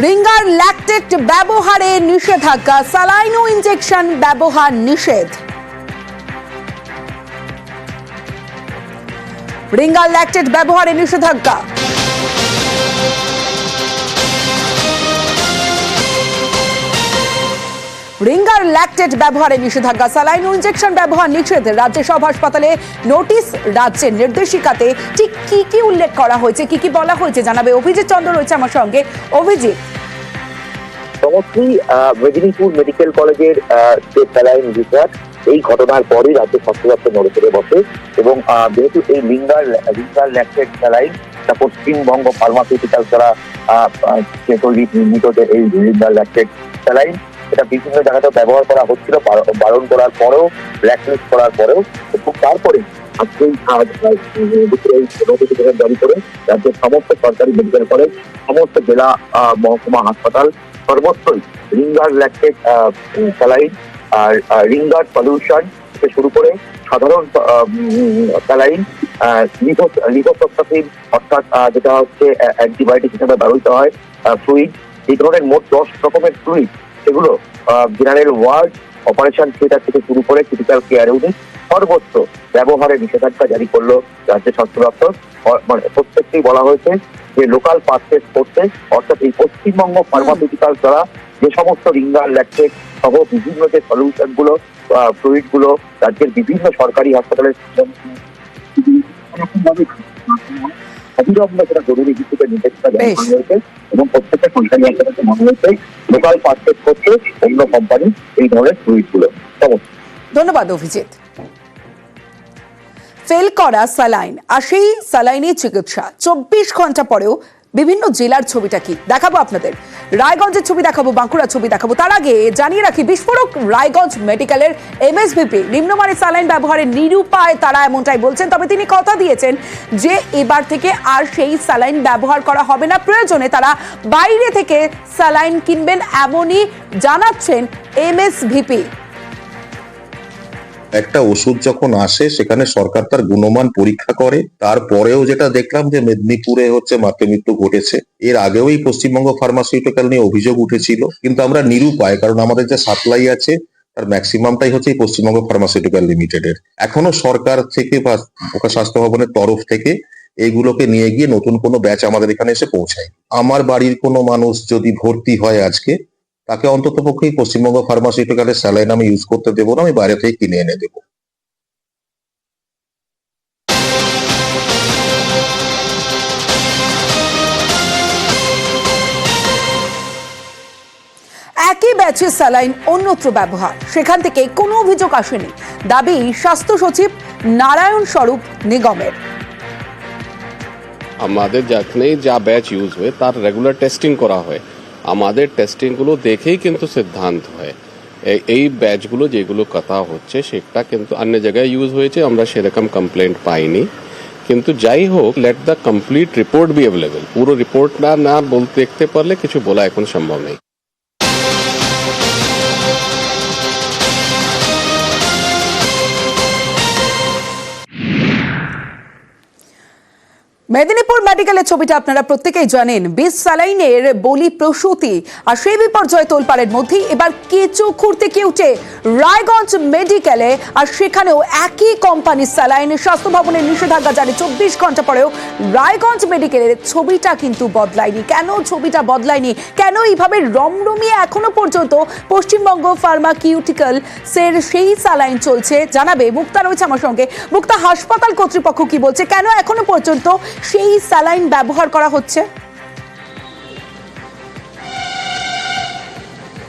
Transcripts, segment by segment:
Ringer lactate ব্যবহারে নিষেধাজ্ঞা, saline ও injection ব্যবহার নিষেধ। রিঙ্গার ল্যাকটেট ব্যবহারে নিষেধাজ্ঞা। রিঙ্গার ল্যাকটেট ব্যবহারে নিষেধাজ্ঞা, স্যালাইন ও ইনজেকশন ব্যবহার নিষেধ। রাজ্য সব হাসপাতালে নোটিশ, রাজ্যের নির্দেশিকাতে ঠিক কি কি উল্লেখ করা হয়েছে, কি কি বলা হয়েছে জানাবে অভিজিৎ চন্দ্র রয়েছে আমার সঙ্গে। অভিজিৎ, সমস্ত মেদিনীপুর মেডিকেল কলেজের যে স্যালাইন বিভাগ, এই ঘটনার পরই রাজ্য স্বাস্থ্য দপ্তর নড়ে চড়ে বসে এবং যেহেতু এই ringer lactate saline Paschimbanga pharmaceuticals দ্বারা তৈরি নির্মিত যে এই রিঙ্গার ল্যাকটেট স্যালাইন, এটা বিভিন্ন জায়গাতে ব্যবহার করা হচ্ছিল, বারণ করার পরেও, ব্ল্যাকলিস্ট করার পরেও। তারপরে নোটিফিকেশন জারি করে রাজ্যের সমস্ত সরকারি মেডিকেল কলেজ, সমস্ত জেলা মহকুমা হাসপাতাল সর্বত্রই রিঙ্গার ল্যাকটেট স্যালাইন আর রিঙ্গার সলিউশন থেকে শুরু করে সাধারণ স্যালাইন, লিভোসাস্টাটিন অর্থাৎ যেটা হচ্ছে অ্যান্টিবায়োটিক হিসেবে ব্যবহৃত হয়, ফ্লুইড, এই ধরনের মোট 10 রকমের ফ্লুইড, সেগুলো জেনারেল ওয়ার্ড, অপারেশন থিয়েটার থেকে শুরু করে ক্রিটিক্যাল কেয়ার ইউনিট সর্বত্র ব্যবহারে নিষেধাজ্ঞা জারি করলো রাজ্য স্বাস্থ্য দপ্তর। মানে প্রত্যেককেই বলা হয়েছে যে লোকাল পারচেজ করতে, অর্থাৎ এই পশ্চিমবঙ্গ ফার্মাসিউটিক্যালস দ্বারা যে সমস্ত রিঙ্গার ল্যাকটেট সহ বিভিন্ন যে সলিউশন গুলো, ফ্লুইড গুলো রাজ্যের বিভিন্ন সরকারি হাসপাতালে অবিলম্বে সেটা জরুরি ভিত্তিতে নির্দেশিকা জারি করা হয়েছে এবং প্রত্যেকটা সরকারি হাসপাতালে মনে হয়েছে লোকাল পারচেজ করতে অন্য কোম্পানি এই ধরনের ফ্লুইড গুলো। ধন্যবাদ অভিজিৎ। ফেল করা স্যালাইন আর সেই স্যালাইনের চিকিৎসা 24 ঘন্টা পরেও বিভিন্ন জেলার ছবিটা কি দেখাবো আপনাদের। রায়গঞ্জের ছবি দেখাবো, বাঁকুড়ার ছবি দেখাবো। তার আগে জানিয়ে রাখি, বিস্ফোরক রায়গঞ্জ মেডিকেলের এমএসভিপি নিম্নমানের স্যালাইন ব্যবহারে নিরুপায় তারা এমনটাই বলছেন। তবে তিনি কথা দিয়েছেন যে এবার থেকে আর সেই স্যালাইন ব্যবহার করা হবে না, প্রয়োজনে তারা বাইরে থেকে স্যালাইন কিনবেন, এমনই জানাচ্ছেন এমএসভিপি। একটা ওষুধ যখন আসে সেখানে সরকার তার গুণমান পরীক্ষা করে, তারপরেও যেটা দেখলাম যে মেদিনীপুরে হচ্ছে মাতৃ মৃত্যু ঘটেছে। এর আগেও এই পশ্চিমবঙ্গ ফার্মাসিউটিক্যাল নিয়ে অভিযোগ উঠেছিল, কিন্তু আমরা নিরুপায়, কারণ আমাদের যে সাপ্লাই আছে তার ম্যাক্সিমামটাই হচ্ছে এই পশ্চিমবঙ্গ ফার্মাসিউটিক্যাল লিমিটেডের। এখনো সরকার থেকে বা স্বাস্থ্য ভবনের তরফ থেকে এইগুলোকে নিয়ে গিয়ে নতুন কোনো ব্যাচ আমাদের এখানে এসে পৌঁছায়। আমার বাড়ির কোনো মানুষ যদি ভর্তি হয় আজকে, তাকে অন্তত পক্ষেই পশ্চিমবঙ্গ ফার্মাসিউটিক্যালের স্যালাইন আমি ইউজ করতে দেবো না, আমি বাইরে থেকে কিনে এনে দেবো। একই ব্যাচের স্যালাইন অন্যত্র ব্যবহার, সেখান থেকে কোনো অভিযোগ আসেনি, দাবি স্বাস্থ্য সচিব নারায়ণ স্বরূপ নিগমের। আমাদের যেখানেই যা ব্যাচ ইউজ হয় তার রেগুলার টেস্টিং করা হয়, আমাদের টেস্টিংগুলো দেখেই কিন্তু সিদ্ধান্ত হয়। এই ব্যাচগুলো যেগুলো কথা হচ্ছে সেটা কিন্তু অন্য জায়গায় ইউজ হয়েছে, আমরা সেরকম কমপ্লেন্ট পাইনি। কিন্তু যাই হোক, let the complete report be available. পুরো রিপোর্টটা না বলতে দেখতে পারলে কিছু বলা এখন সম্ভব নেই। মেদিনীপুর মেডিকেলের ছবিটা আপনারা প্রত্যেকেই জানেন। বিষ স্যালাইনের বলি প্রসূতি, আর সেই বিপর্যয় তোলপাড়ের মধ্যেই এবার কেঁচো খুঁড়তে কেউটে রায়গঞ্জ মেডিকেলে, আর সেখানেও একই কোম্পানির স্যালাইন। স্বাস্থ্য ভবনের নিষেধাজ্ঞা জারি 24 ঘন্টা পরেও রায়গঞ্জ মেডিকেলের ছবিটা কিন্তু বদলায়নি। কেন ছবিটা বদলায়নি, কেন এইভাবে রমরমিয়ে এখনো পর্যন্ত পশ্চিমবঙ্গ ফার্মাকিউটিক্যালসের সেই স্যালাইন চলছে, জানাবে মুক্তা রয়েছে আমার সঙ্গে। মুক্তা, হাসপাতাল কর্তৃপক্ষ কি বলছে, কেন এখনো পর্যন্ত সেই স্যালাইন ব্যবহার করা হচ্ছে?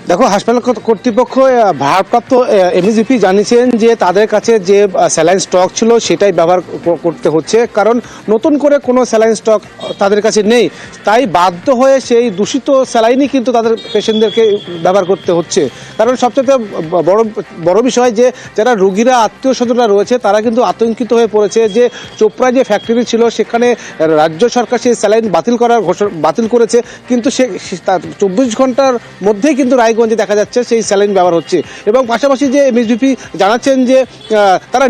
দেখো, হাসপাতাল কর্তৃপক্ষ ভারপ্রাপ্ত এমএসভিপি জানিয়েছেন যে তাদের কাছে যে স্যালাইন স্টক ছিল সেটাই ব্যবহার করতে হচ্ছে, কারণ নতুন করে কোনো স্যালাইন স্টক তাদের কাছে নেই। তাই বাধ্য হয়ে সেই দূষিত স্যালাইনই কিন্তু তাদের পেশেন্টদেরকে ব্যবহার করতে হচ্ছে। কারণ সবচেয়ে বড় বিষয় যে যারা রোগীরা, আত্মীয় স্বজনরা রয়েছে, তারা কিন্তু আতঙ্কিত হয়ে পড়েছে যে চোপড়ায় যে ফ্যাক্টরি ছিল সেখানে রাজ্য সরকার সেই স্যালাইন বাতিল করেছে, কিন্তু সে 24 ঘন্টার মধ্যেই কিন্তু রায়গঞ্জ হবিগঞ্জে দেখা যাচ্ছে সেই স্যালাইন ব্যবহার হচ্ছে। এবং পাশাপাশি যে এমএসভিপি জানাচ্ছেন যে তারা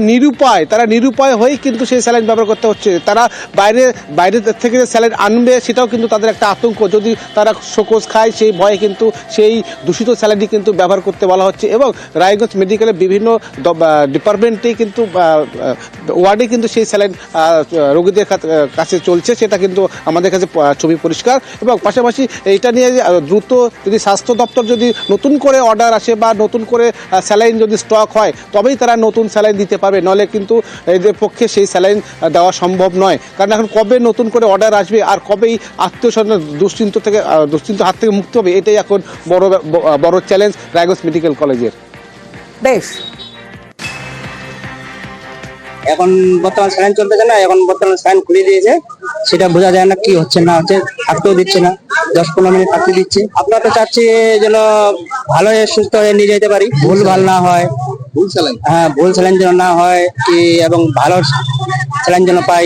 নিরুপায় হয়েই কিন্তু সেই স্যালাইন ব্যবহার করতে হচ্ছে। তারা বাইরে থেকে যে স্যালাইন আনবে সেটাও কিন্তু তাদের একটা আতঙ্ক, যদি তারা শোকজ খায় সেই ভয়ে কিন্তু সেই দূষিত স্যালাইনটি কিন্তু ব্যবহার করতে বলা হচ্ছে। এবং রায়গঞ্জ মেডিকেলের বিভিন্ন ডিপার্টমেন্টেই কিন্তু ওয়ার্ডে কিন্তু সেই স্যালাইন রোগীদের কাছে চলছে, সেটা কিন্তু আমাদের কাছে ছবি পরিষ্কার। এবং পাশাপাশি এইটা নিয়ে দ্রুত যদি স্বাস্থ্য দপ্তর যদি নতুন করে অর্ডার আসে বা নতুন করে স্যালাইন যদি স্টক হয় তবেই তারা নতুন স্যালাইন দিতে পারবে, নলে কিন্তু এদের পক্ষে সেই স্যালাইন দেওয়া সম্ভব নয়। কারণ এখন কবে নতুন করে অর্ডার আসবে আর কবেই আত্মীয় স্বজন দুশ্চিন্তার হাত থেকে মুক্তি হবে, এটাই এখন বড় চ্যালেঞ্জ রায়গঞ্জ মেডিকেল কলেজের। বেশ, এখন বর্তমান স্যালাইন চলতেছে না, এখন বর্তমান স্যালাইন খুলে দিয়েছে, সেটা বোঝা যায় না কি হচ্ছে না হচ্ছে, থাকতেও দিচ্ছে না, 10-15 মিনিট থাকতে দিচ্ছে। আপনারা তো চাচ্ছি যেন ভালো হয়ে সুস্থ হয়ে নিয়ে যেতে পারি, ভুল ভাল না হয়, ভুল স্যালাইন যেন না হয় কি, এবং ভালো স্যালাইন যেন পাই,